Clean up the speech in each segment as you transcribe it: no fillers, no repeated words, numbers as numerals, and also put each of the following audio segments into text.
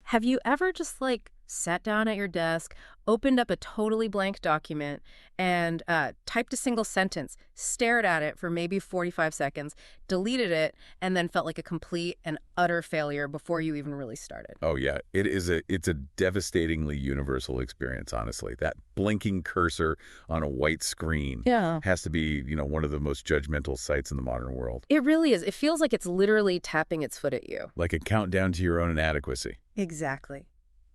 Have you ever just sat down at your desk, opened up a totally blank document, and typed a single sentence, stared at it for maybe 45 seconds, deleted it, and then felt like a complete and utter failure before you even really started? Oh yeah, it's a devastatingly universal experience, honestly. That blinking cursor on a white screen Yeah. has to be, one of the most judgmental sights in the modern world. It really is. It feels like it's literally tapping its foot at you. Like a countdown to your own inadequacy. Exactly.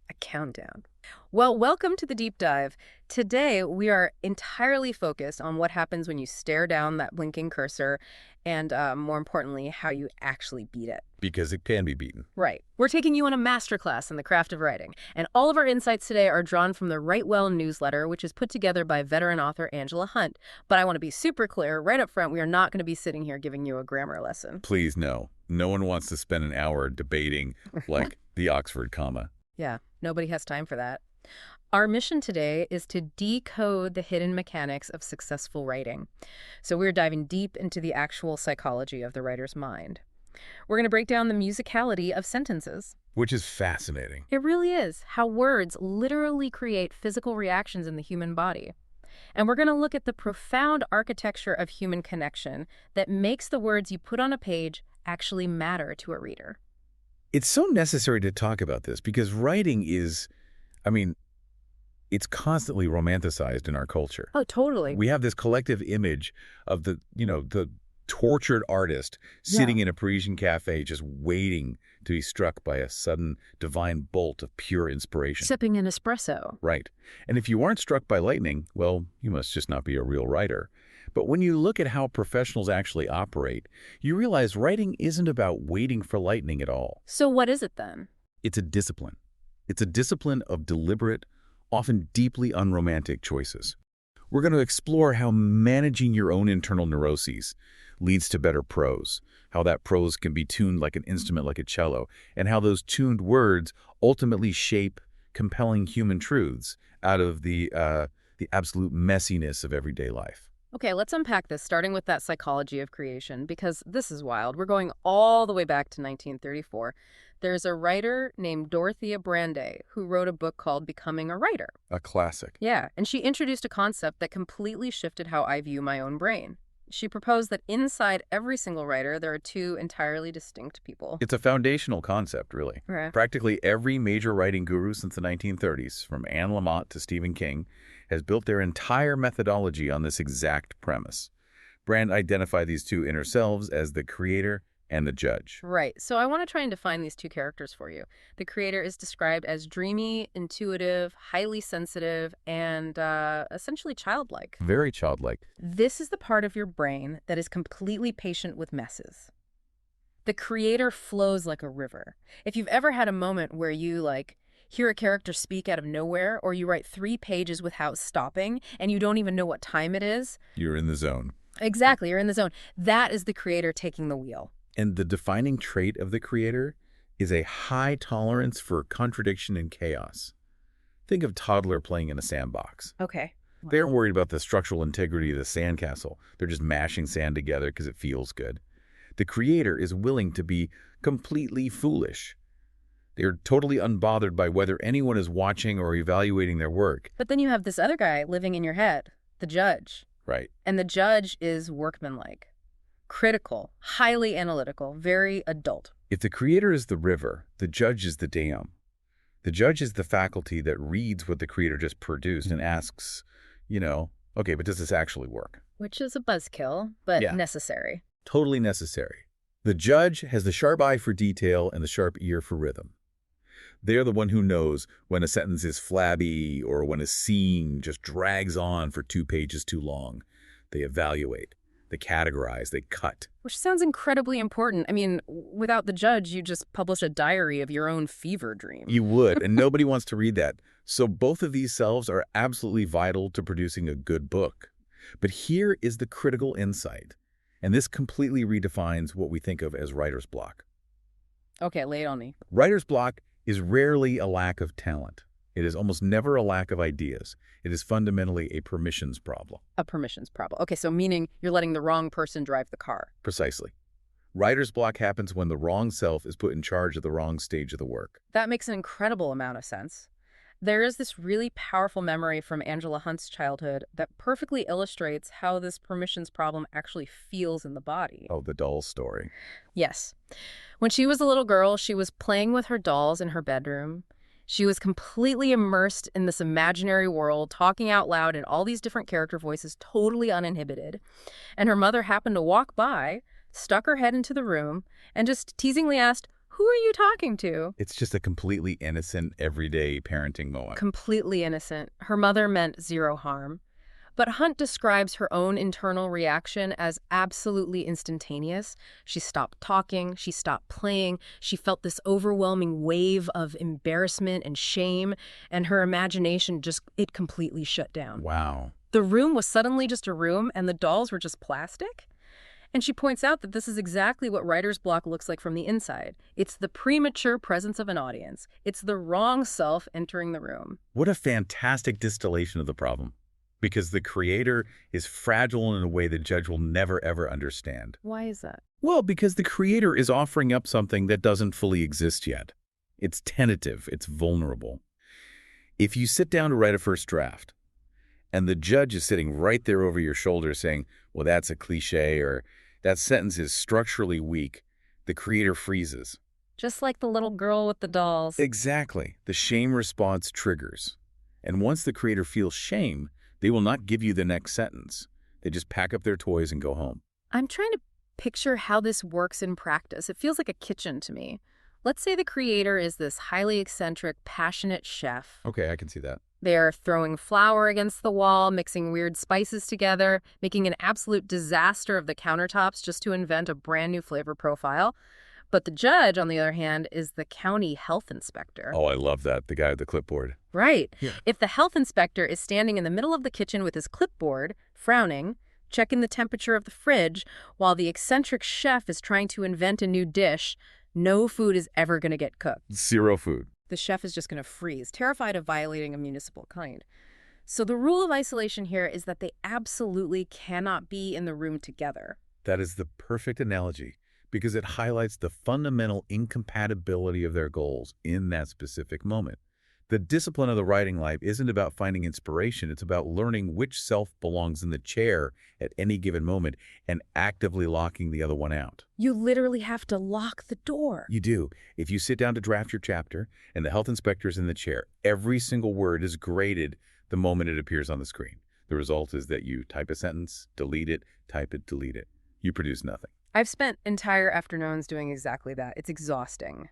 A countdown. Well, welcome to the deep dive. Today, we are entirely focused on what happens when you stare down that blinking cursor and, more importantly, how you actually beat it. Because it can be beaten. Right. We're taking you on a masterclass in the craft of writing, and all of our insights today are drawn from the Write Well newsletter, which is put together by veteran author Angela Hunt. But I want to be super clear, right up front, we are not going to be sitting here giving you a grammar lesson. Please, no. No one wants to spend an hour debating, the Oxford comma. Yeah, nobody has time for that. Our mission today is to decode the hidden mechanics of successful writing. So we're diving deep into the actual psychology of the writer's mind. We're going to break down the musicality of sentences. Which is fascinating. It really is, how words literally create physical reactions in the human body. And we're going to look at the profound architecture of human connection that makes the words you put on a page actually matter to a reader. It's so necessary to talk about this because writing is, it's constantly romanticized in our culture. Oh, totally. We have this collective image of the tortured artist sitting in a Parisian cafe just waiting to be struck by a sudden divine bolt of pure inspiration. Sipping an espresso. Right. And if you aren't struck by lightning, well, you must just not be a real writer. But when you look at how professionals actually operate, you realize writing isn't about waiting for lightning at all. So what is it then? It's a discipline. It's a discipline of deliberate, often deeply unromantic choices. We're going to explore how managing your own internal neuroses leads to better prose, how that prose can be tuned like an instrument like a cello, and how those tuned words ultimately shape compelling human truths out of the absolute messiness of everyday life. Okay, let's unpack this, starting with that psychology of creation, because this is wild. We're going all the way back to 1934. There's a writer named Dorothea Brande who wrote a book called Becoming a Writer. A classic. Yeah, and she introduced a concept that completely shifted how I view my own brain. She proposed that inside every single writer, there are two entirely distinct people. It's a foundational concept, really. Right. Practically every major writing guru since the 1930s, from Anne Lamott to Stephen King, has built their entire methodology on this exact premise. Brand identified these two inner selves as the creator and the judge. Right. So I want to try and define these two characters for you. The creator is described as dreamy, intuitive, highly sensitive, and essentially childlike. Very childlike. This is the part of your brain that is completely patient with messes. The creator flows like a river. If you've ever had a moment where you, hear a character speak out of nowhere, or you write 3 pages without stopping, and you don't even know what time it is. You're in the zone. Exactly, you're in the zone. That is the creator taking the wheel. And the defining trait of the creator is a high tolerance for contradiction and chaos. Think of a toddler playing in a sandbox. Okay. They aren't worried about the structural integrity of the sandcastle. They're just mashing sand together because it feels good. The creator is willing to be completely foolish. They're totally unbothered by whether anyone is watching or evaluating their work. But then you have this other guy living in your head, the judge. Right. And the judge is workmanlike, critical, highly analytical, very adult. If the creator is the river, the judge is the dam. The judge is the faculty that reads what the creator just produced and asks, okay, but does this actually work? Which is a buzzkill, but necessary. Totally necessary. The judge has the sharp eye for detail and the sharp ear for rhythm. They're the one who knows when a sentence is flabby or when a scene just drags on for 2 pages too long. They evaluate, they categorize, they cut. Which sounds incredibly important. Without the judge, you just publish a diary of your own fever dream. You would, and nobody wants to read that. So both of these selves are absolutely vital to producing a good book. But here is the critical insight, and this completely redefines what we think of as writer's block. Okay, lay it on me. Writer's block is rarely a lack of talent. It is almost never a lack of ideas. It is fundamentally a permissions problem. A permissions problem. Okay, so meaning you're letting the wrong person drive the car. Precisely. Writer's block happens when the wrong self is put in charge of the wrong stage of the work. That makes an incredible amount of sense. There is this really powerful memory from Angela Hunt's childhood that perfectly illustrates how this permissions problem actually feels in the body. Oh, the doll story. Yes. When she was a little girl, she was playing with her dolls in her bedroom. She was completely immersed in this imaginary world, talking out loud in all these different character voices, totally uninhibited. And her mother happened to walk by, stuck her head into the room, and just teasingly asked, "Who are you talking to?" It's just a completely innocent, everyday parenting moment. Completely innocent. Her mother meant zero harm. But Hunt describes her own internal reaction as absolutely instantaneous. She stopped talking, she stopped playing, she felt this overwhelming wave of embarrassment and shame, and her imagination it completely shut down. Wow. The room was suddenly just a room, and the dolls were just plastic. And she points out that this is exactly what writer's block looks like from the inside. It's the premature presence of an audience. It's the wrong self entering the room. What a fantastic distillation of the problem. Because the creator is fragile in a way the judge will never, ever understand. Why is that? Well, because the creator is offering up something that doesn't fully exist yet. It's tentative. It's vulnerable. If you sit down to write a first draft, and the judge is sitting right there over your shoulder saying, well, that's a cliche, or that sentence is structurally weak, the creator freezes. Just like the little girl with the dolls. Exactly. The shame response triggers. And once the creator feels shame, they will not give you the next sentence. They just pack up their toys and go home. I'm trying to picture how this works in practice. It feels like a kitchen to me. Let's say the creator is this highly eccentric, passionate chef. Okay, I can see that. They're throwing flour against the wall, mixing weird spices together, making an absolute disaster of the countertops just to invent a brand new flavor profile. But the judge, on the other hand, is the county health inspector. Oh, I love that. The guy with the clipboard. Right. Yeah. If the health inspector is standing in the middle of the kitchen with his clipboard, frowning, checking the temperature of the fridge, while the eccentric chef is trying to invent a new dish, no food is ever going to get cooked. Zero food. The chef is just going to freeze, terrified of violating a municipal code. So the rule of isolation here is that they absolutely cannot be in the room together. That is the perfect analogy, because it highlights the fundamental incompatibility of their goals in that specific moment. The discipline of the writing life isn't about finding inspiration. It's about learning which self belongs in the chair at any given moment and actively locking the other one out. You literally have to lock the door. You do. If you sit down to draft your chapter and the health inspector is in the chair, every single word is graded the moment it appears on the screen. The result is that you type a sentence, delete it, type it, delete it. You produce nothing. I've spent entire afternoons doing exactly that. It's exhausting.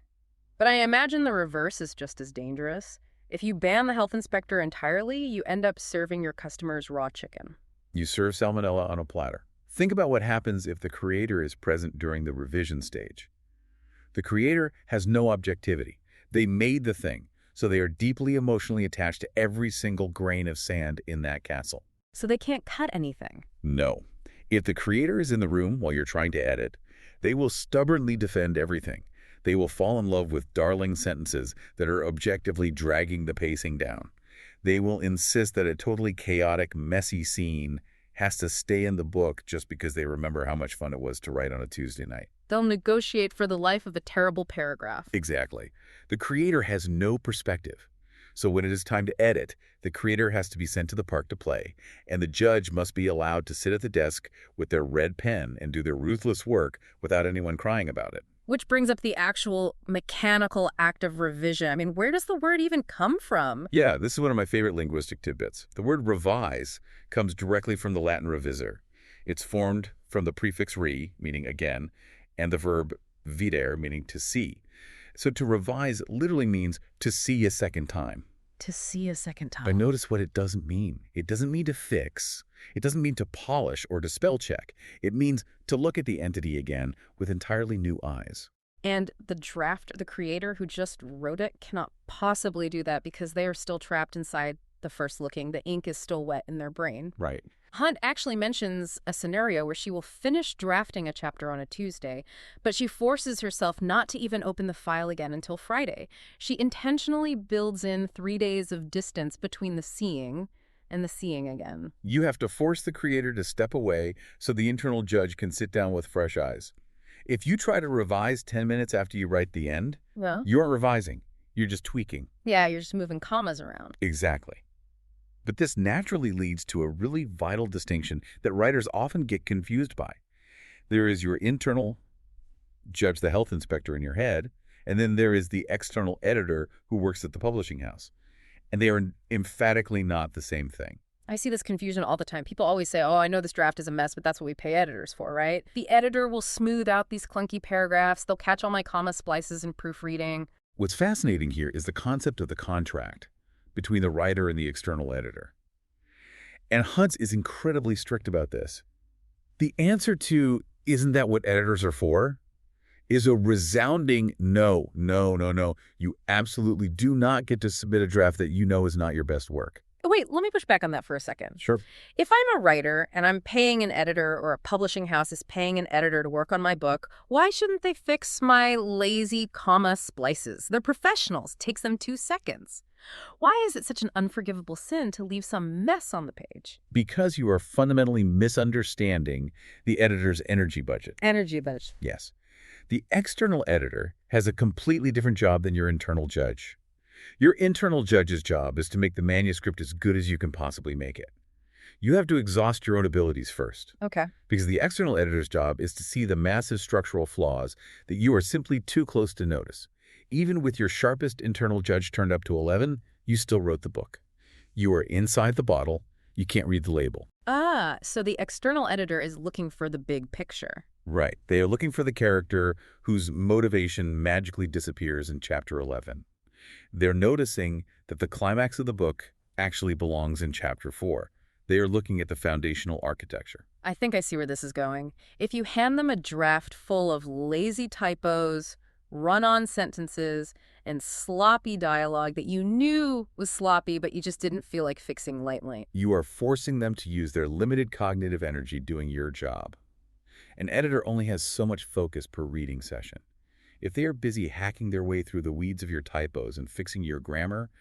But I imagine the reverse is just as dangerous. If you ban the health inspector entirely, you end up serving your customers raw chicken. You serve salmonella on a platter. Think about what happens if the creator is present during the revision stage. The creator has no objectivity. They made the thing, so they are deeply emotionally attached to every single grain of sand in that castle. So they can't cut anything. No. If the creator is in the room while you're trying to edit, they will stubbornly defend everything. They will fall in love with darling sentences that are objectively dragging the pacing down. They will insist that a totally chaotic, messy scene has to stay in the book just because they remember how much fun it was to write on a Tuesday night. They'll negotiate for the life of a terrible paragraph. Exactly. The creator has no perspective. So when it is time to edit, the creator has to be sent to the park to play, and the judge must be allowed to sit at the desk with their red pen and do their ruthless work without anyone crying about it. Which brings up the actual mechanical act of revision. I mean, where does the word even come from? Yeah, this is one of my favorite linguistic tidbits. The word revise comes directly from the Latin revisor. It's formed from the prefix re, meaning again, and the verb videre, meaning to see. So to revise literally means to see a second time. To see a second time. But notice what it doesn't mean. It doesn't mean to fix. It doesn't mean to polish or to spell check. It means to look at the entity again with entirely new eyes. And the creator who just wrote it cannot possibly do that because they are still trapped inside the first looking. The ink is still wet in their brain. Right. Hunt actually mentions a scenario where she will finish drafting a chapter on a Tuesday, but she forces herself not to even open the file again until Friday. She intentionally builds in 3 days of distance between the seeing and the seeing again. You have to force the creator to step away so the internal judge can sit down with fresh eyes. If you try to revise 10 minutes after you write the end, Well, you aren't revising. You're just tweaking. yeah, you're just moving commas around. Exactly. But this naturally leads to a really vital distinction that writers often get confused by. There is your internal judge, the health inspector in your head, and then there is the external editor who works at the publishing house. And they are emphatically not the same thing. I see this confusion all the time. People always say, oh, I know this draft is a mess, but that's what we pay editors for, right? The editor will smooth out these clunky paragraphs. They'll catch all my comma splices in proofreading. What's fascinating here is the concept of the contract between the writer and the external editor. And Hunt's is incredibly strict about this. The answer to, isn't that what editors are for, is a resounding no, no, no, no. You absolutely do not get to submit a draft that you know is not your best work. Oh, wait, let me push back on that for a second. Sure. If I'm a writer and I'm paying an editor or a publishing house is paying an editor to work on my book, why shouldn't they fix my lazy comma splices? They're professionals. It takes them 2 seconds. Why is it such an unforgivable sin to leave some mess on the page? Because you are fundamentally misunderstanding the editor's energy budget. Energy budget. Yes. The external editor has a completely different job than your internal judge. Your internal judge's job is to make the manuscript as good as you can possibly make it. You have to exhaust your own abilities first. Okay. Because the external editor's job is to see the massive structural flaws that you are simply too close to notice. Even with your sharpest internal judge turned up to 11, you still wrote the book. You are inside the bottle. You can't read the label. Ah, so the external editor is looking for the big picture. Right. They are looking for the character whose motivation magically disappears in chapter 11. They're noticing that the climax of the book actually belongs in chapter 4. They are looking at the foundational architecture. I think I see where this is going. If you hand them a draft full of lazy typos, run-on sentences, and sloppy dialogue that you knew was sloppy but you just didn't feel like fixing lightly. You are forcing them to use their limited cognitive energy doing your job. An editor only has so much focus per reading session. If they are busy hacking their way through the weeds of your typos and fixing your grammar,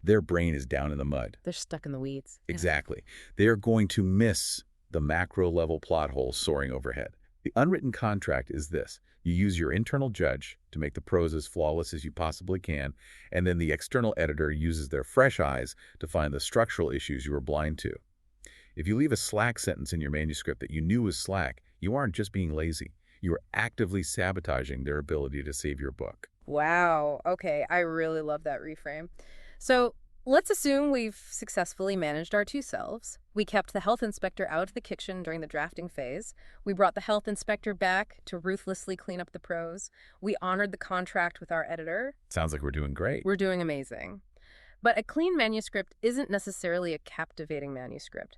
their brain is down in the mud. They're stuck in the weeds. Exactly. They are going to miss the macro-level plot holes soaring overhead. The unwritten contract is this. You use your internal judge to make the prose as flawless as you possibly can, and then the external editor uses their fresh eyes to find the structural issues you were blind to. If you leave a slack sentence in your manuscript that you knew was slack, you aren't just being lazy. You are actively sabotaging their ability to save your book. Wow. Okay, I really love that reframe. So let's assume we've successfully managed our 2 selves. We kept the health inspector out of the kitchen during the drafting phase. We brought the health inspector back to ruthlessly clean up the prose. We honored the contract with our editor. Sounds like we're doing great. We're doing amazing. But a clean manuscript isn't necessarily a captivating manuscript.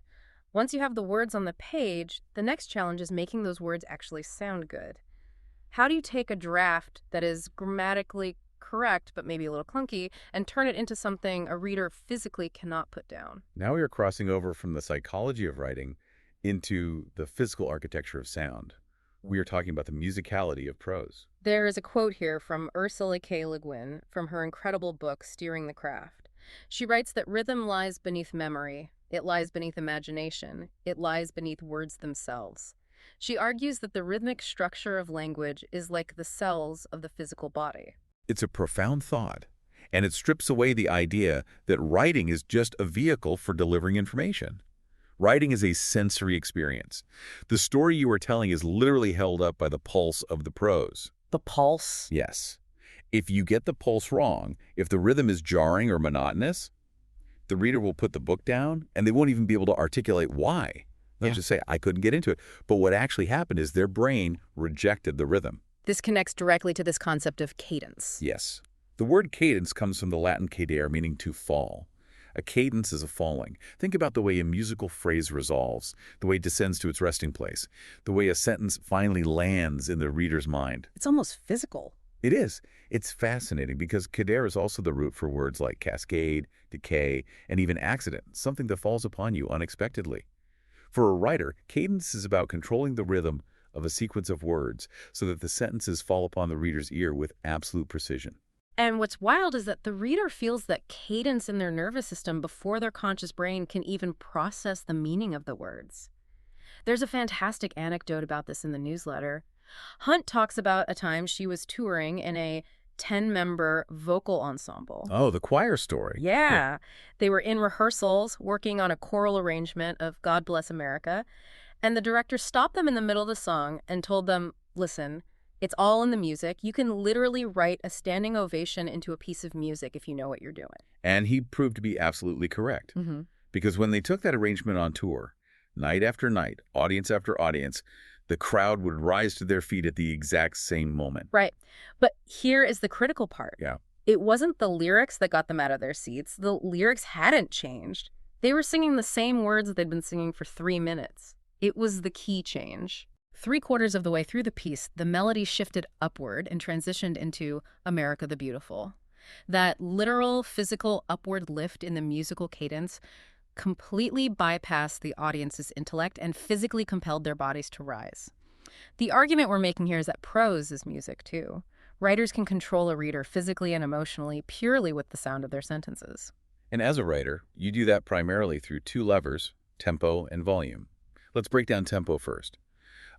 Once you have the words on the page, the next challenge is making those words actually sound good. How do you take a draft that is grammatically correct, but maybe a little clunky, and turn it into something a reader physically cannot put down? Now we are crossing over from the psychology of writing into the physical architecture of sound. We are talking about the musicality of prose. There is a quote here from Ursula K. Le Guin from her incredible book, Steering the Craft. She writes that rhythm lies beneath memory. It lies beneath imagination. It lies beneath words themselves. She argues that the rhythmic structure of language is like the cells of the physical body. It's a profound thought, and it strips away the idea that writing is just a vehicle for delivering information. Writing is a sensory experience. The story you are telling is literally held up by the pulse of the prose. The pulse? Yes. If you get the pulse wrong, if the rhythm is jarring or monotonous, the reader will put the book down, and they won't even be able to articulate why. They'll just say, I couldn't get into it. But what actually happened is their brain rejected the rhythm. This connects directly to this concept of cadence. Yes. The word cadence comes from the Latin cadere, meaning to fall. A cadence is a falling. Think about the way a musical phrase resolves, the way it descends to its resting place, the way a sentence finally lands in the reader's mind. It's almost physical. It is. It's fascinating because cadere is also the root for words like cascade, decay, and even accident, something that falls upon you unexpectedly. For a writer, cadence is about controlling the rhythm of a sequence of words so that the sentences fall upon the reader's ear with absolute precision. And what's wild is that the reader feels that cadence in their nervous system before their conscious brain can even process the meaning of the words. There's a fantastic anecdote about this in the newsletter. Hunt talks about a time she was touring in a 10-member vocal ensemble. Oh, the choir story. Huh. Yeah, they were in rehearsals working on a choral arrangement of God Bless America, and the director stopped them in the middle of the song and told them, listen, it's all in the music. You can literally write a standing ovation into a piece of music if you know what you're doing. And he proved to be absolutely correct. Mm-hmm. Because when they took that arrangement on tour, night after night, audience after audience, the crowd would rise to their feet at the exact same moment. Right. But here is the critical part. Yeah. It wasn't the lyrics that got them out of their seats. The lyrics hadn't changed. They were singing the same words that they'd been singing for 3 minutes. It was the key change. 3/4 of the way through the piece, the melody shifted upward and transitioned into America the Beautiful. That literal, physical upward lift in the musical cadence completely bypassed the audience's intellect and physically compelled their bodies to rise. The argument we're making here is that prose is music, too. Writers can control a reader physically and emotionally purely with the sound of their sentences. And as a writer, you do that primarily through 2 levers, tempo and volume. Let's break down tempo first.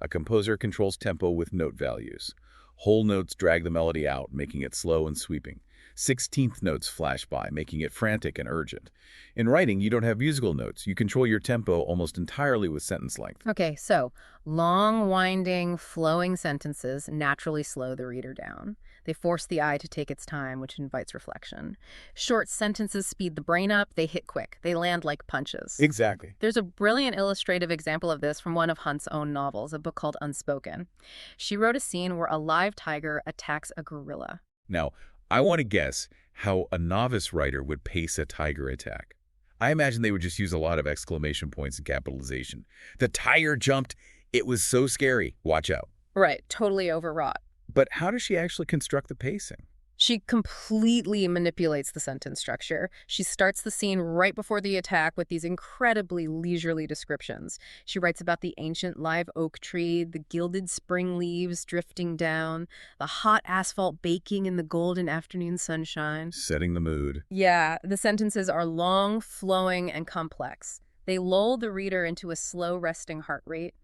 A composer controls tempo with note values. Whole notes drag the melody out, making it slow and sweeping. 16th notes flash by, making it frantic and urgent. In writing, you don't have musical notes. You control your tempo almost entirely with sentence length. Okay, so long, winding, flowing sentences naturally slow the reader down. They force the eye to take its time, which invites reflection. Short sentences speed the brain up. They hit quick. They land like punches. Exactly. There's a brilliant illustrative example of this from one of Hunt's own novels, a book called Unspoken. She wrote a scene where a live tiger attacks a gorilla. Now, I want to guess how a novice writer would pace a tiger attack. I imagine they would just use a lot of exclamation points and capitalization. The tiger jumped. It was so scary. Watch out. Right, totally overwrought. But how does she actually construct the pacing? She completely manipulates the sentence structure. She starts the scene right before the attack with these incredibly leisurely descriptions. She writes about the ancient live oak tree, the gilded spring leaves drifting down, the hot asphalt baking in the golden afternoon sunshine. Setting the mood. Yeah, the sentences are long, flowing, and complex. They lull the reader into a slow, resting heart rate.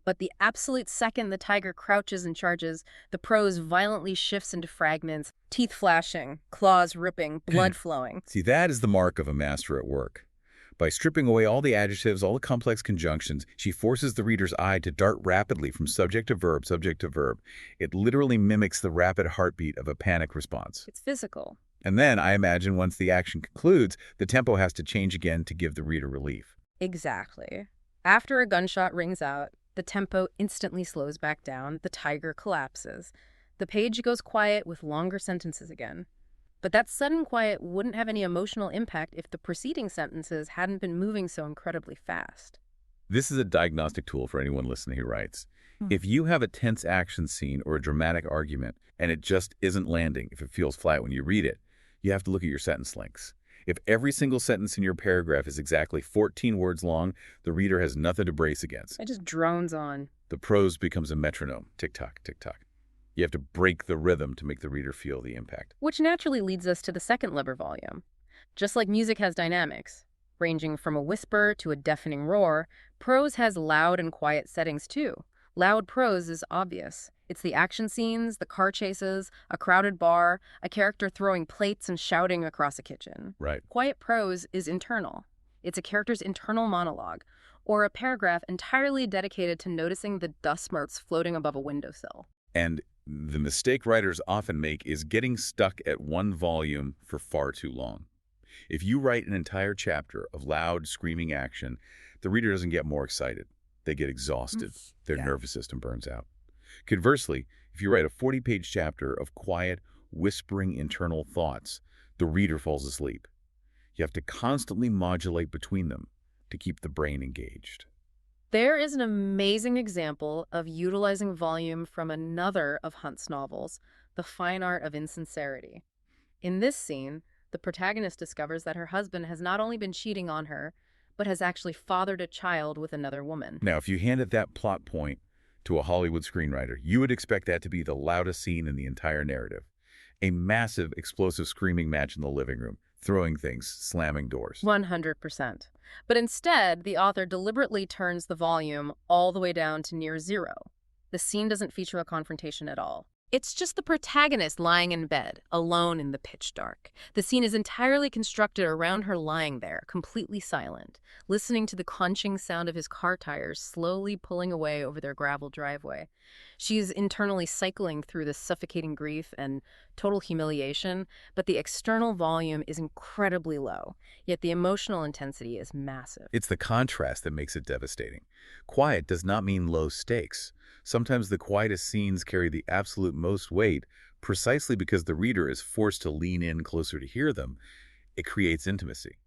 But the absolute second the tiger crouches and charges, the prose violently shifts into fragments, teeth flashing, claws ripping, blood flowing. See, that is the mark of a master at work. By stripping away all the adjectives, all the complex conjunctions, she forces the reader's eye to dart rapidly from subject to verb, subject to verb. It literally mimics the rapid heartbeat of a panic response. It's physical. And then, I imagine, once the action concludes, the tempo has to change again to give the reader relief. Exactly. After a gunshot rings out, the tempo instantly slows back down. The tiger collapses. The page goes quiet with longer sentences again. But that sudden quiet wouldn't have any emotional impact if the preceding sentences hadn't been moving so incredibly fast. This is a diagnostic tool for anyone listening who writes. If you have a tense action scene or a dramatic argument and it just isn't landing, if it feels flat when you read it, you have to look at your sentence lengths. If every single sentence in your paragraph is exactly 14 words long, the reader has nothing to brace against. It just drones on. The prose becomes a metronome. Tick-tock, tick-tock. You have to break the rhythm to make the reader feel the impact. Which naturally leads us to the second lever volume. Just like music has dynamics, ranging from a whisper to a deafening roar, prose has loud and quiet settings too. Loud prose is obvious. It's the action scenes, the car chases, a crowded bar, a character throwing plates and shouting across a kitchen. Right. Quiet prose is internal. It's a character's internal monologue, or a paragraph entirely dedicated to noticing the dust motes floating above a windowsill. And the mistake writers often make is getting stuck at one volume for far too long. If you write an entire chapter of loud, screaming action, the reader doesn't get more excited. They get exhausted. Their nervous system burns out. Conversely, if you write a 40-page chapter of quiet, whispering internal thoughts, the reader falls asleep. You have to constantly modulate between them to keep the brain engaged. There is an amazing example of utilizing volume from another of Hunt's novels, The Fine Art of Insincerity. In this scene, the protagonist discovers that her husband has not only been cheating on her, but has actually fathered a child with another woman. Now, if you handed that plot point to a Hollywood screenwriter, you would expect that to be the loudest scene in the entire narrative. A massive, explosive screaming match in the living room, throwing things, slamming doors. 100%. But instead, the author deliberately turns the volume all the way down to near zero. The scene doesn't feature a confrontation at all. It's just the protagonist lying in bed, alone in the pitch dark. The scene is entirely constructed around her lying there, completely silent, listening to the crunching sound of his car tires slowly pulling away over their gravel driveway. She is internally cycling through this suffocating grief and total humiliation, but the external volume is incredibly low, yet the emotional intensity is massive. It's the contrast that makes it devastating. Quiet does not mean low stakes. Sometimes the quietest scenes carry the absolute most weight precisely because the reader is forced to lean in closer to hear them. It creates intimacy.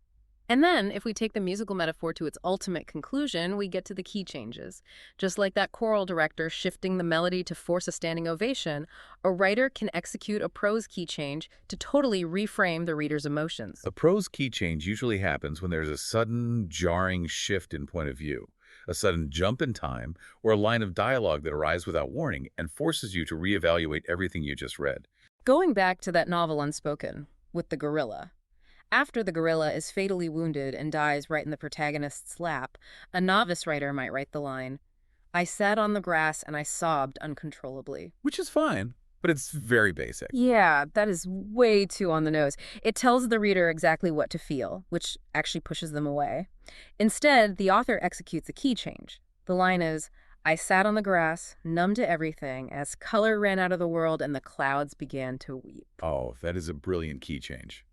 And then, if we take the musical metaphor to its ultimate conclusion, we get to the key changes. Just like that choral director shifting the melody to force a standing ovation, a writer can execute a prose key change to totally reframe the reader's emotions. A prose key change usually happens when there's a sudden, jarring shift in point of view, a sudden jump in time, or a line of dialogue that arrives without warning and forces you to reevaluate everything you just read. Going back to that novel Unspoken, with the gorilla. After the gorilla is fatally wounded and dies right in the protagonist's lap, a novice writer might write the line, "I sat on the grass and I sobbed uncontrollably." Which is fine, but it's very basic. Yeah, that is way too on the nose. It tells the reader exactly what to feel, which actually pushes them away. Instead, the author executes a key change. The line is, "I sat on the grass, numb to everything, as color ran out of the world and the clouds began to weep." Oh, that is a brilliant key change.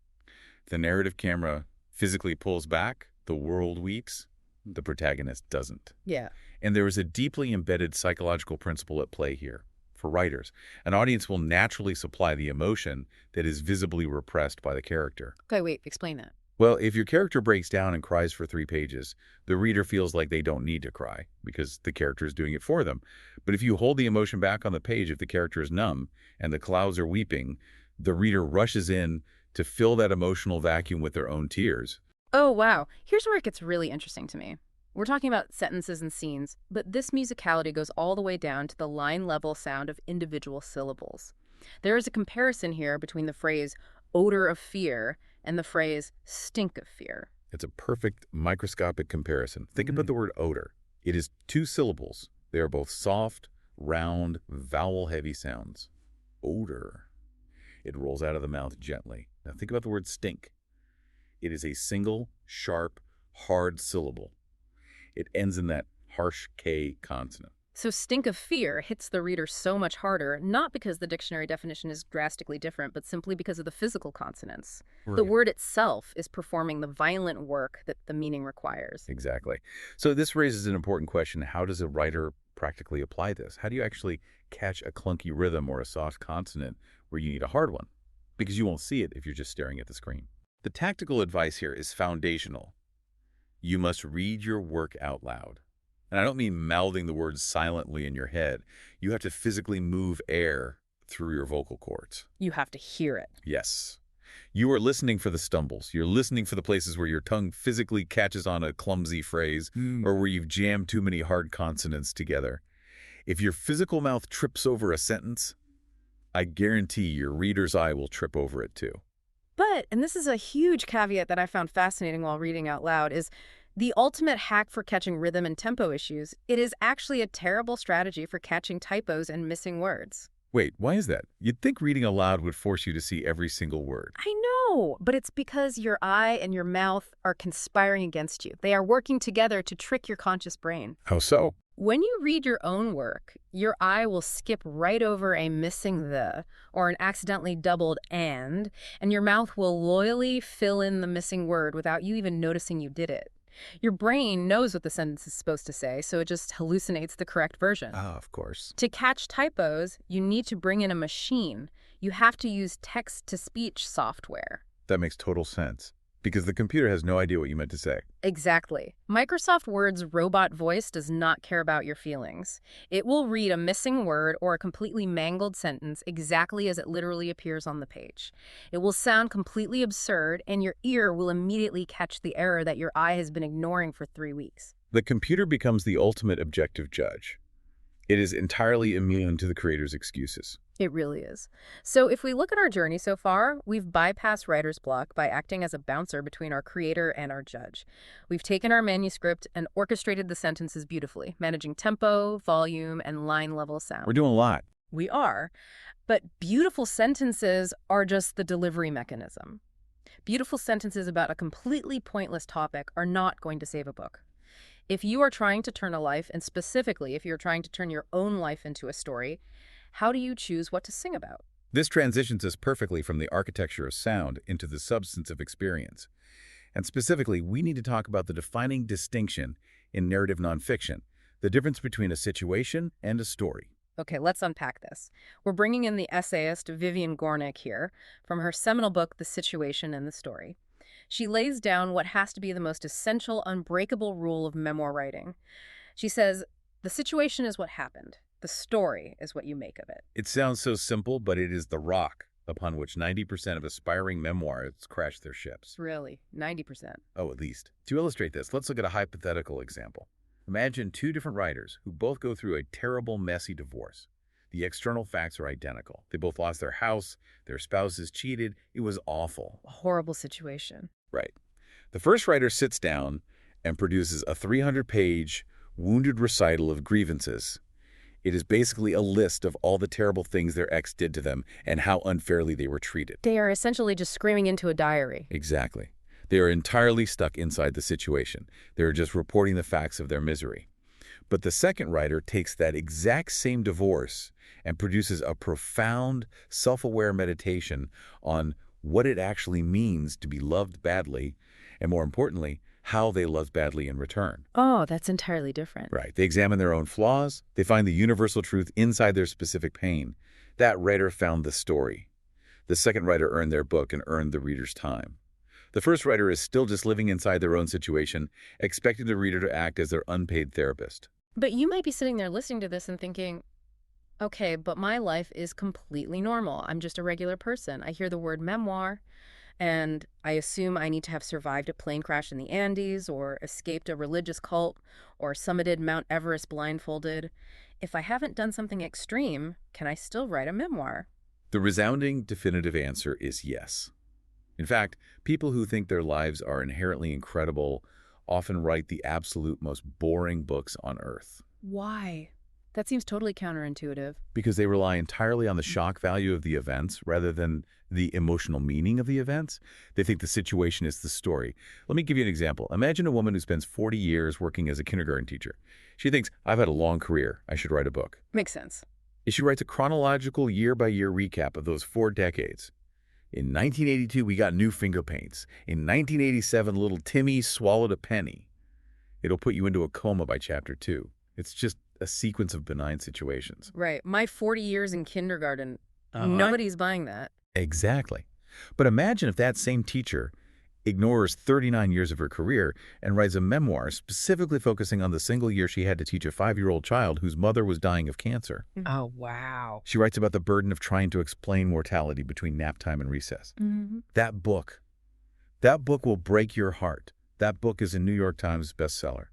The narrative camera physically pulls back, the world weeps, the protagonist doesn't. Yeah. And there is a deeply embedded psychological principle at play here. For writers, an audience will naturally supply the emotion that is visibly repressed by the character. Okay, wait, explain that. Well, if your character breaks down and cries for 3 pages, the reader feels like they don't need to cry because the character is doing it for them. But if you hold the emotion back on the page, if the character is numb and the clouds are weeping, the reader rushes in to fill that emotional vacuum with their own tears. Oh, wow. Here's where it gets really interesting to me. We're talking about sentences and scenes, but this musicality goes all the way down to the line-level sound of individual syllables. There is a comparison here between the phrase odor of fear and the phrase stink of fear. It's a perfect microscopic comparison. Think about the word odor. It is 2 syllables. They are both soft, round, vowel-heavy sounds. Odor. It rolls out of the mouth gently. Now think about the word stink. It is a single, sharp, hard syllable. It ends in that harsh K consonant. So stink of fear hits the reader so much harder, not because the dictionary definition is drastically different, but simply because of the physical consonants. The word itself is performing the violent work that the meaning requires. Exactly. So this raises an important question. How does a writer practically apply this? How do you actually catch a clunky rhythm or a soft consonant where you need a hard one? Because you won't see it if you're just staring at the screen. The tactical advice here is foundational. You must read your work out loud. And I don't mean mouthing the words silently in your head. You have to physically move air through your vocal cords. You have to hear it. Yes. You are listening for the stumbles. You're listening for the places where your tongue physically catches on a clumsy phrase or where you've jammed too many hard consonants together. If your physical mouth trips over a sentence, I guarantee your reader's eye will trip over it too. But, and this is a huge caveat that I found fascinating while reading out loud, is the ultimate hack for catching rhythm and tempo issues, it is actually a terrible strategy for catching typos and missing words. Wait, why is that? You'd think reading aloud would force you to see every single word. I know, but it's because your eye and your mouth are conspiring against you. They are working together to trick your conscious brain. How so? When you read your own work, your eye will skip right over a missing the or an accidentally doubled and your mouth will loyally fill in the missing word without you even noticing you did it. Your brain knows what the sentence is supposed to say, so it just hallucinates the correct version. Ah, of course. To catch typos, you need to bring in a machine. You have to use text-to-speech software. That makes total sense. Because the computer has no idea what you meant to say. Exactly. Microsoft Word's robot voice does not care about your feelings. It will read a missing word or a completely mangled sentence exactly as it literally appears on the page. It will sound completely absurd, and your ear will immediately catch the error that your eye has been ignoring for 3 weeks. The computer becomes the ultimate objective judge. It is entirely immune to the creator's excuses. It really is. So if we look at our journey so far, we've bypassed writer's block by acting as a bouncer between our creator and our judge. We've taken our manuscript and orchestrated the sentences beautifully, managing tempo, volume, and line level We're sound. doing a lot. We are, but beautiful sentences are just the delivery mechanism. Beautiful sentences about a completely pointless topic are not going to save a book. If you are trying to turn a life, and specifically if you're trying to turn your own life into a story, how do you choose what to sing about? This transitions us perfectly from the architecture of sound into the substance of experience. And specifically, we need to talk about the defining distinction in narrative nonfiction, the difference between a situation and a story. Okay, let's unpack this. We're bringing in the essayist Vivian Gornick here from her seminal book, The Situation and the Story. She lays down what has to be the most essential, unbreakable rule of memoir writing. She says, the situation is what happened. The story is what you make of it. It sounds so simple, but it is the rock upon which 90% of aspiring memoirists crash their ships. Really, 90%. Oh, at least. To illustrate this, let's look at a hypothetical example. Imagine two different writers who both go through a terrible, messy divorce. The external facts are identical. They both lost their house, their spouses cheated. It was awful. A horrible situation. Right. The first writer sits down and produces a 300-page, wounded recital of grievances. It is basically a list of all the terrible things their ex did to them and how unfairly they were treated. They are essentially just screaming into a diary. Exactly. They are entirely stuck inside the situation. They are just reporting the facts of their misery. But the second writer takes that exact same divorce and produces a profound, self-aware meditation on what it actually means to be loved badly, and more importantly, how they loved badly in return. Oh, that's entirely different. Right. They examine their own flaws. They find the universal truth inside their specific pain. That writer found the story. The second writer earned their book and earned the reader's time. The first writer is still just living inside their own situation, expecting the reader to act as their unpaid therapist. But you might be sitting there listening to this and thinking, okay, but my life is completely normal. I'm just a regular person. I hear the word memoir, and I assume I need to have survived a plane crash in the Andes, or escaped a religious cult, or summited Mount Everest blindfolded. If I haven't done something extreme, can I still write a memoir? The resounding, definitive answer is yes. In fact, people who think their lives are inherently incredible often write the absolute most boring books on earth. Why? That seems totally counterintuitive. Because they rely entirely on the shock value of the events rather than the emotional meaning of the events. They think the situation is the story. Let me give you an example. Imagine a woman who spends 40 years working as a kindergarten teacher. She thinks, I've had a long career. I should write a book. Makes sense. She writes a chronological year-by-year recap of those 4 decades. In 1982, we got new finger paints. In 1987, little Timmy swallowed a penny. It'll put you into a coma by chapter 2. It's just a sequence of benign situations. Right. My 40 years in kindergarten, nobody's buying that. Exactly. But imagine if that same teacher ignores 39 years of her career and writes a memoir specifically focusing on the single year she had to teach a 5-year-old child whose mother was dying of cancer. Oh, wow. She writes about the burden of trying to explain mortality between nap time and recess. That book will break your heart. That book is a New York Times bestseller.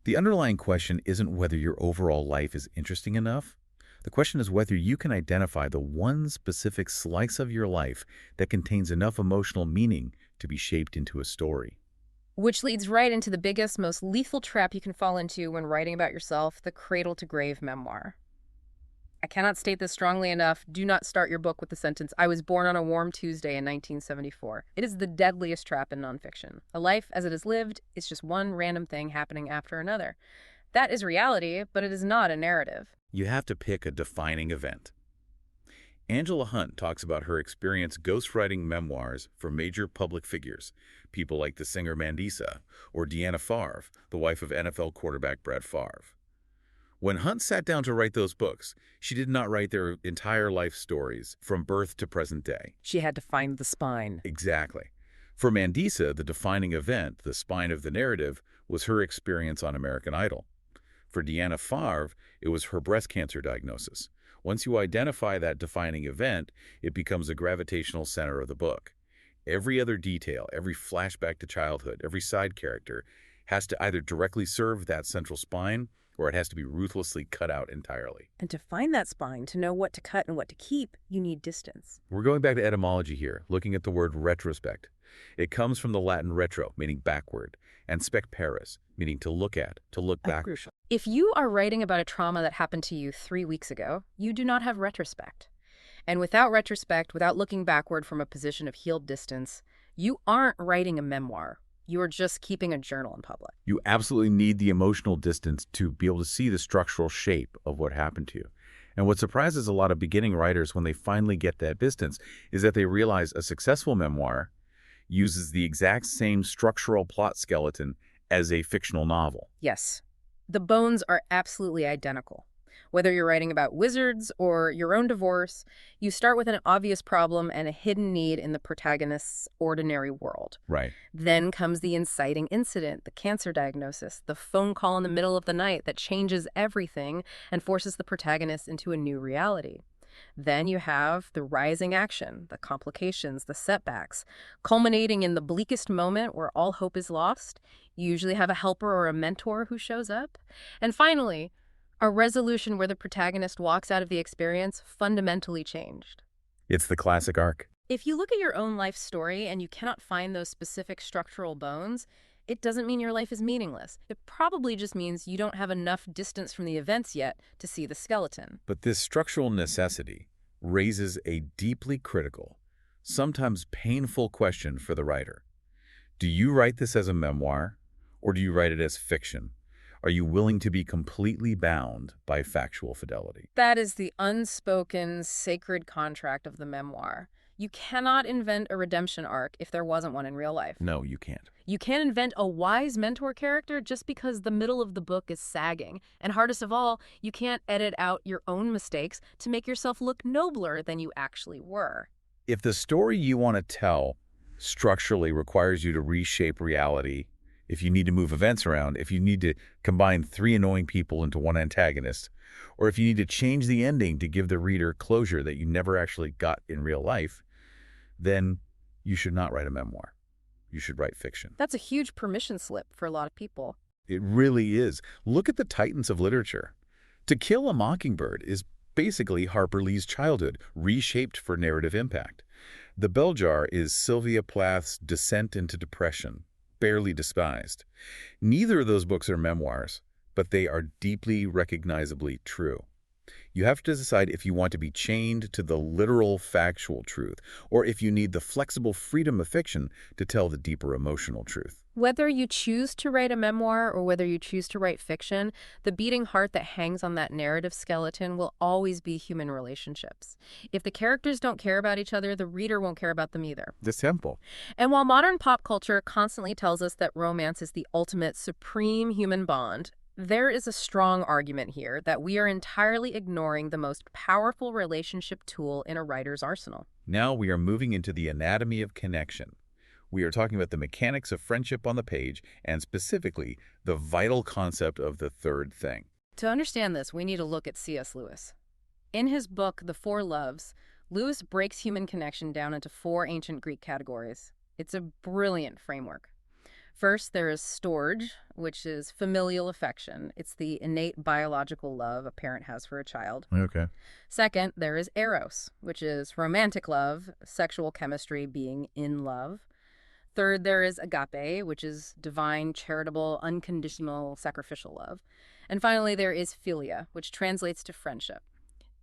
The underlying question isn't whether your overall life is interesting enough. The question is whether you can identify the one specific slice of your life that contains enough emotional meaning to be shaped into a story. Which leads right into the biggest, most lethal trap you can fall into when writing about yourself, the cradle-to-grave memoir. I cannot state this strongly enough. Do not start your book with the sentence, I was born on a warm Tuesday in 1974. It is the deadliest trap in nonfiction. A life as it is lived is just one random thing happening after another. That is reality, but it is not a narrative. You have to pick a defining event. Angela Hunt talks about her experience ghostwriting memoirs for major public figures, people like the singer Mandisa or Deanna Favre, the wife of NFL quarterback Brett Favre. When Hunt sat down to write those books, she did not write their entire life stories from birth to present day. She had to find the spine. Exactly. For Mandisa, the defining event, the spine of the narrative, was her experience on American Idol. For Deanna Favre, it was her breast cancer diagnosis. Once you identify that defining event, it becomes the gravitational center of the book. Every other detail, every flashback to childhood, every side character has to either directly serve that central spine or it has to be ruthlessly cut out entirely. And to find that spine, to know what to cut and what to keep, you need distance. We're going back to etymology here, looking at the word retrospect. It comes from the Latin retro, meaning backward, and specparis, meaning to look at, to look back. Crucial. If you are writing about a trauma that happened to you 3 weeks ago, you do not have retrospect. And without retrospect, without looking backward from a position of healed distance, you aren't writing a memoir. You are just keeping a journal in public. You absolutely need the emotional distance to be able to see the structural shape of what happened to you. And what surprises a lot of beginning writers when they finally get that distance is that they realize a successful memoir uses the exact same structural plot skeleton as a fictional novel. Yes, the bones are absolutely identical. Whether you're writing about wizards or your own divorce, you start with an obvious problem and a hidden need in the protagonist's ordinary world. Right. Then comes the inciting incident, the cancer diagnosis, the phone call in the middle of the night that changes everything and forces the protagonist into a new reality. Then you have the rising action, the complications, the setbacks, culminating in the bleakest moment where all hope is lost. You usually have a helper or a mentor who shows up. And finally, a resolution where the protagonist walks out of the experience fundamentally changed. It's the classic arc. If you look at your own life story and you cannot find those specific structural bones, it doesn't mean your life is meaningless. It probably just means you don't have enough distance from the events yet to see the skeleton. But this structural necessity raises a deeply critical, sometimes painful question for the writer. Do you write this as a memoir, or do you write it as fiction? Are you willing to be completely bound by factual fidelity? That is the unspoken, sacred contract of the memoir. You cannot invent a redemption arc if there wasn't one in real life. No, you can't. You can't invent a wise mentor character just because the middle of the book is sagging. And hardest of all, you can't edit out your own mistakes to make yourself look nobler than you actually were. If the story you want to tell structurally requires you to reshape reality, if you need to move events around, if you need to combine 3 annoying people into one antagonist, or if you need to change the ending to give the reader closure that you never actually got in real life, then you should not write a memoir. You should write fiction. That's a huge permission slip for a lot of people. It really is. Look at the titans of literature. To Kill a Mockingbird is basically Harper Lee's childhood, reshaped for narrative impact. The Bell Jar is Sylvia Plath's descent into depression, barely despised. Neither of those books are memoirs, but they are deeply recognizably true. You have to decide if you want to be chained to the literal factual truth, or if you need the flexible freedom of fiction to tell the deeper emotional truth. Whether you choose to write a memoir or whether you choose to write fiction, the beating heart that hangs on that narrative skeleton will always be human relationships. If the characters don't care about each other, the reader won't care about them either. The simple. And while modern pop culture constantly tells us that romance is the ultimate, supreme human bond, there is a strong argument here that we are entirely ignoring the most powerful relationship tool in a writer's arsenal. Now we are moving into the anatomy of connection. We are talking about the mechanics of friendship on the page, and specifically, the vital concept of the third thing. To understand this, we need to look at C.S. Lewis. In his book, The Four Loves, Lewis breaks human connection down into 4 ancient Greek categories. It's a brilliant framework. First, there is storge, which is familial affection. It's the innate biological love a parent has for a child. Okay. Second, there is eros, which is romantic love, sexual chemistry, being in love. Third, there is agape, which is divine, charitable, unconditional, sacrificial love. And finally, there is philia, which translates to friendship.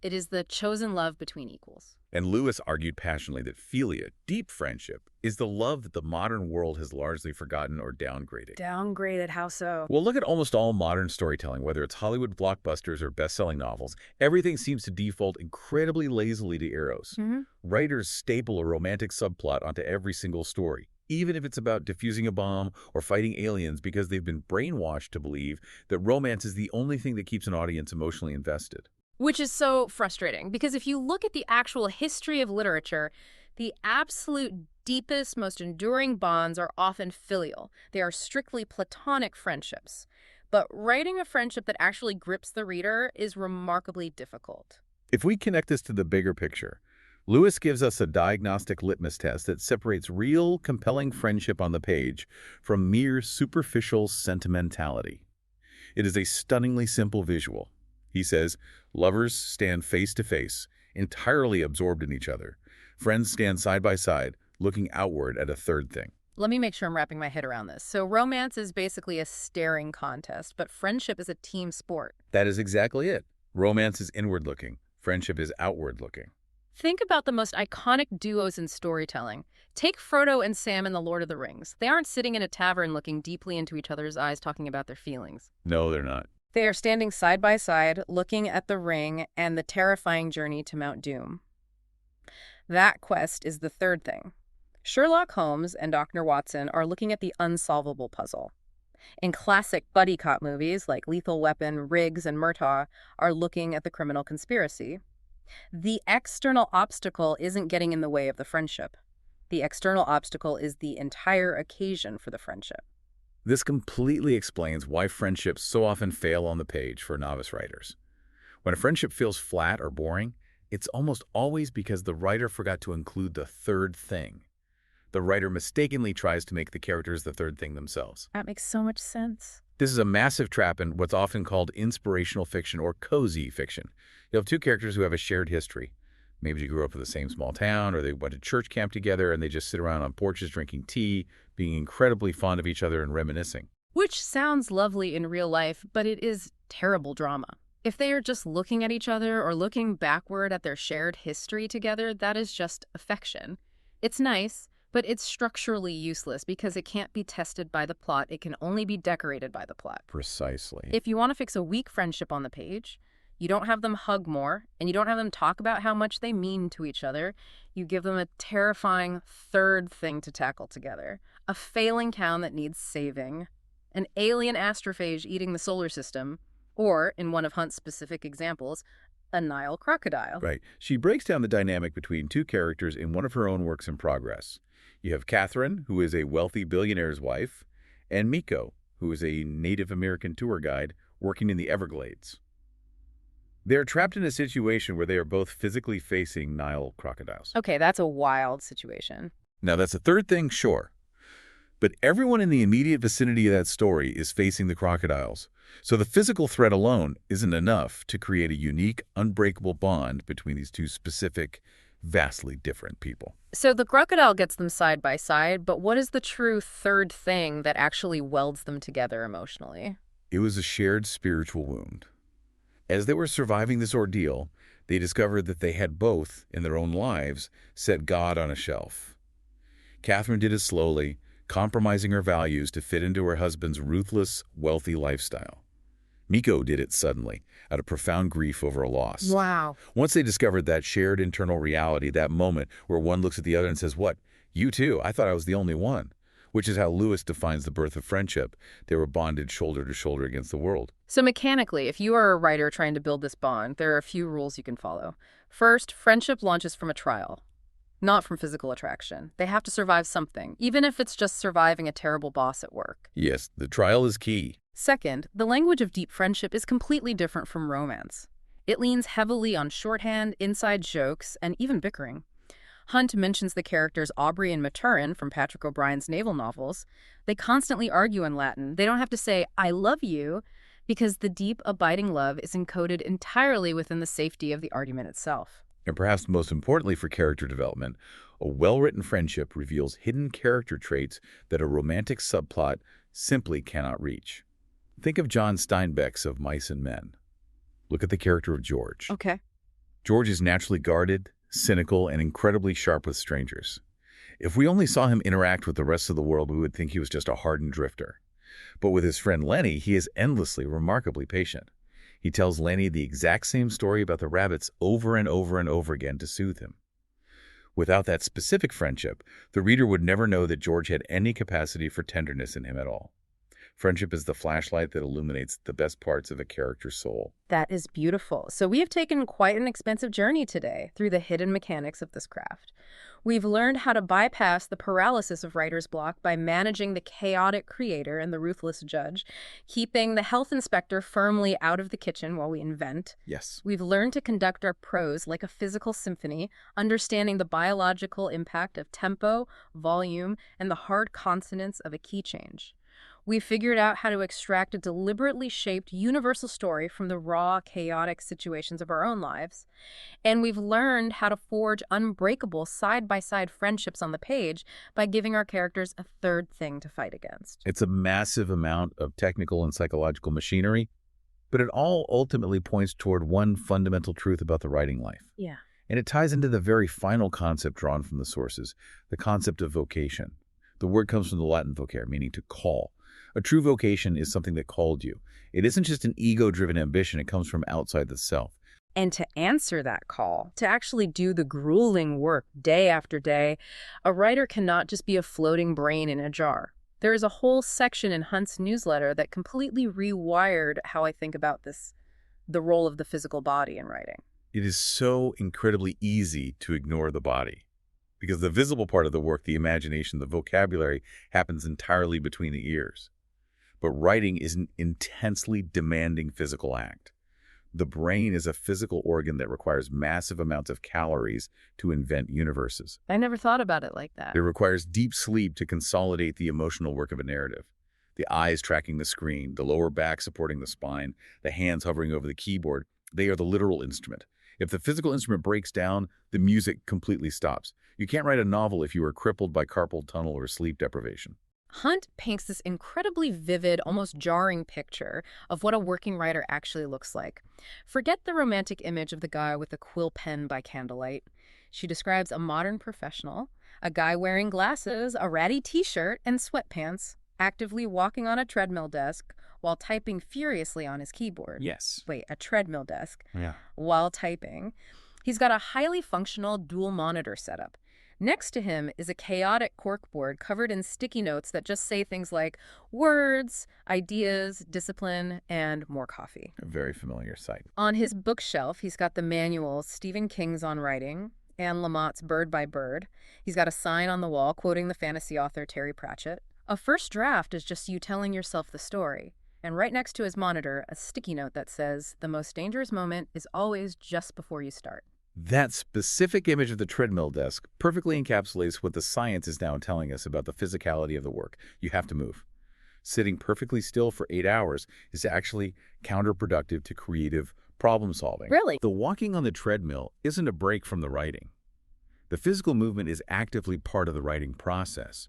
It is the chosen love between equals. And Lewis argued passionately that philia, deep friendship, is the love that the modern world has largely forgotten or downgraded. Downgraded, how so? Well, look at almost all modern storytelling, whether it's Hollywood blockbusters or best-selling novels. Everything seems to default incredibly lazily to eros. Writers staple a romantic subplot onto every single story, even if it's about defusing a bomb or fighting aliens, because they've been brainwashed to believe that romance is the only thing that keeps an audience emotionally invested. Which is so frustrating, because if you look at the actual history of literature, the absolute deepest, most enduring bonds are often filial. They are strictly platonic friendships. But writing a friendship that actually grips the reader is remarkably difficult. If we connect this to the bigger picture, Lewis gives us a diagnostic litmus test that separates real, compelling friendship on the page from mere superficial sentimentality. It is a stunningly simple visual. He says, lovers stand face to face, entirely absorbed in each other. Friends stand side by side, looking outward at a third thing. Let me make sure I'm wrapping my head around this. So romance is basically a staring contest, but friendship is a team sport. That is exactly it. Romance is inward-looking. Friendship is outward-looking. Think about the most iconic duos in storytelling. Take Frodo and Sam in The Lord of the Rings. They aren't sitting in a tavern looking deeply into each other's eyes talking about their feelings. No, they're not. They are standing side by side, looking at the ring and the terrifying journey to Mount Doom. That quest is the third thing. Sherlock Holmes and Dr. Watson are looking at the unsolvable puzzle. In classic buddy cop movies like Lethal Weapon, Riggs, and Murtaugh are looking at the criminal conspiracy. The external obstacle isn't getting in the way of the friendship. The external obstacle is the entire occasion for the friendship. This completely explains why friendships so often fail on the page for novice writers. When a friendship feels flat or boring, it's almost always because the writer forgot to include the third thing. The writer mistakenly tries to make the characters the third thing themselves. That makes so much sense. This is a massive trap in what's often called inspirational fiction or cozy fiction. You'll have two characters who have a shared history. Maybe they grew up in the same small town, or they went to church camp together, and they just sit around on porches drinking tea, being incredibly fond of each other and reminiscing. Which sounds lovely in real life, but it is terrible drama. If they are just looking at each other or looking backward at their shared history together, that is just affection. It's nice, but it's structurally useless because it can't be tested by the plot. It can only be decorated by the plot. Precisely. If you want to fix a weak friendship on the page, you don't have them hug more, and you don't have them talk about how much they mean to each other. You give them a terrifying third thing to tackle together. A failing town that needs saving. An alien astrophage eating the solar system. Or, in one of Hunt's specific examples, a Nile crocodile. Right. She breaks down the dynamic between two characters in one of her own works in progress. You have Catherine, who is a wealthy billionaire's wife, and Miko, who is a Native American tour guide working in the Everglades. They are trapped in a situation where they are both physically facing Nile crocodiles. Okay, that's a wild situation. Now, that's a third thing, sure. But everyone in the immediate vicinity of that story is facing the crocodiles. So the physical threat alone isn't enough to create a unique, unbreakable bond between these two specific, vastly different people. So the crocodile gets them side by side, but what is the true third thing that actually welds them together emotionally? It was a shared spiritual wound. As they were surviving this ordeal, they discovered that they had both, in their own lives, set God on a shelf. Catherine did it slowly, compromising her values to fit into her husband's ruthless, wealthy lifestyle. Miko did it suddenly, out of profound grief over a loss. Wow. Once they discovered that shared internal reality, that moment where one looks at the other and says, "What? You too? I thought I was the only one." Which is how Lewis defines the birth of friendship. They were bonded shoulder to shoulder against the world. So mechanically, if you are a writer trying to build this bond, there are a few rules you can follow. First, friendship launches from a trial, not from physical attraction. They have to survive something, even if it's just surviving a terrible boss at work. Yes, the trial is key. Second, the language of deep friendship is completely different from romance. It leans heavily on shorthand, inside jokes, and even bickering. Hunt mentions the characters Aubrey and Maturin from Patrick O'Brian's naval novels. They constantly argue in Latin. They don't have to say, "I love you," because the deep, abiding love is encoded entirely within the safety of the argument itself. And perhaps most importantly for character development, a well-written friendship reveals hidden character traits that a romantic subplot simply cannot reach. Think of John Steinbeck's Of Mice and Men. Look at the character of George. Okay. George is naturally guarded, cynical, and incredibly sharp with strangers. If we only saw him interact with the rest of the world, we would think he was just a hardened drifter. But with his friend Lenny, he is endlessly, remarkably patient. He tells Lenny the exact same story about the rabbits over and over and over again to soothe him. Without that specific friendship, the reader would never know that George had any capacity for tenderness in him at all. Friendship is the flashlight that illuminates the best parts of a character's soul. That is beautiful. So we have taken quite an expensive journey today through the hidden mechanics of this craft. We've learned how to bypass the paralysis of writer's block by managing the chaotic creator and the ruthless judge, keeping the health inspector firmly out of the kitchen while we invent. Yes. We've learned to conduct our prose like a physical symphony, understanding the biological impact of tempo, volume, and the hard consonants of a key change. We figured out how to extract a deliberately shaped universal story from the raw, chaotic situations of our own lives. And we've learned how to forge unbreakable side-by-side friendships on the page by giving our characters a third thing to fight against. It's a massive amount of technical and psychological machinery, but it all ultimately points toward one fundamental truth about the writing life. Yeah. And it ties into the very final concept drawn from the sources, the concept of vocation. The word comes from the Latin vocare, meaning to call. A true vocation is something that called you. It isn't just an ego-driven ambition. It comes from outside the self. And to answer that call, to actually do the grueling work day after day, a writer cannot just be a floating brain in a jar. There is a whole section in Hunt's newsletter that completely rewired how I think about the role of the physical body in writing. It is so incredibly easy to ignore the body because the visible part of the work, the imagination, the vocabulary, happens entirely between the ears. But writing is an intensely demanding physical act. The brain is a physical organ that requires massive amounts of calories to invent universes. I never thought about it like that. It requires deep sleep to consolidate the emotional work of a narrative. The eyes tracking the screen, the lower back supporting the spine, the hands hovering over the keyboard, they are the literal instrument. If the physical instrument breaks down, the music completely stops. You can't write a novel if you are crippled by carpal tunnel or sleep deprivation. Hunt paints this incredibly vivid, almost jarring picture of what a working writer actually looks like. Forget the romantic image of the guy with a quill pen by candlelight. She describes a modern professional, a guy wearing glasses, a ratty t-shirt, and sweatpants, actively walking on a treadmill desk while typing furiously on his keyboard. Yes. Wait, a treadmill desk. Yeah. While typing. He's got a highly functional dual monitor setup. Next to him is a chaotic corkboard covered in sticky notes that just say things like words, ideas, discipline, and more coffee. A very familiar sight. On his bookshelf, he's got the manuals Stephen King's On Writing and Lamott's Bird by Bird. He's got a sign on the wall quoting the fantasy author Terry Pratchett. A first draft is just you telling yourself the story. And right next to his monitor, a sticky note that says, the most dangerous moment is always just before you start. That specific image of the treadmill desk perfectly encapsulates what the science is now telling us about the physicality of the work. You have to move. Sitting perfectly still for 8 hours is actually counterproductive to creative problem solving. Really? The walking on the treadmill isn't a break from the writing. The physical movement is actively part of the writing process.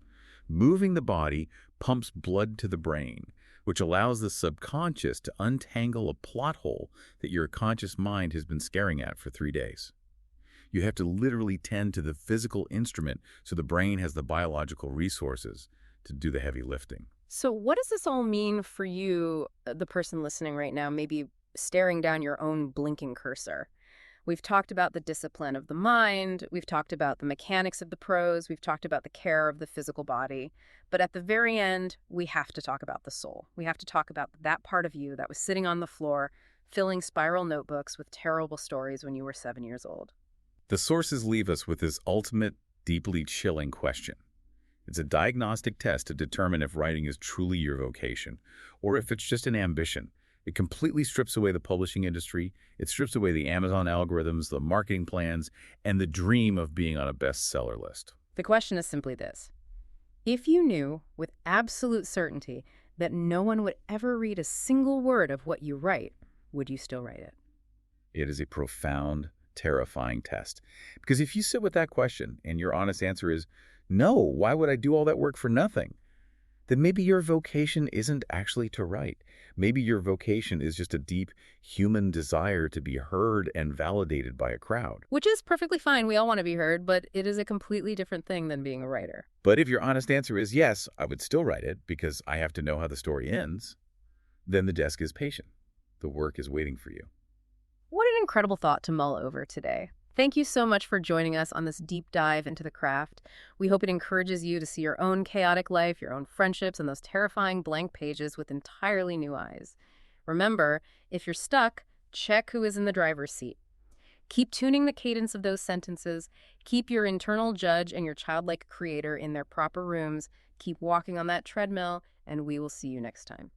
Moving the body pumps blood to the brain, which allows the subconscious to untangle a plot hole that your conscious mind has been staring at for 3 days. You have to literally tend to the physical instrument so the brain has the biological resources to do the heavy lifting. So what does this all mean for you, the person listening right now, maybe staring down your own blinking cursor? We've talked about the discipline of the mind, we've talked about the mechanics of the prose, we've talked about the care of the physical body, but at the very end, we have to talk about the soul. We have to talk about that part of you that was sitting on the floor, filling spiral notebooks with terrible stories when you were 7 years old. The sources leave us with this ultimate, deeply chilling question. It's a diagnostic test to determine if writing is truly your vocation, or if it's just an ambition. It completely strips away the publishing industry, it strips away the Amazon algorithms, the marketing plans, and the dream of being on a bestseller list. The question is simply this. If you knew with absolute certainty that no one would ever read a single word of what you write, would you still write it? It is a profound, terrifying test. Because if you sit with that question and your honest answer is, no, why would I do all that work for nothing? Then maybe your vocation isn't actually to write. Maybe your vocation is just a deep human desire to be heard and validated by a crowd. Which is perfectly fine. We all want to be heard, but it is a completely different thing than being a writer. But if your honest answer is yes, I would still write it because I have to know how the story ends, then the desk is patient. The work is waiting for you. What an incredible thought to mull over today. Thank you so much for joining us on this deep dive into the craft. We hope it encourages you to see your own chaotic life, your own friendships, and those terrifying blank pages with entirely new eyes. Remember, if you're stuck, check who is in the driver's seat. Keep tuning the cadence of those sentences. Keep your internal judge and your childlike creator in their proper rooms. Keep walking on that treadmill, and we will see you next time.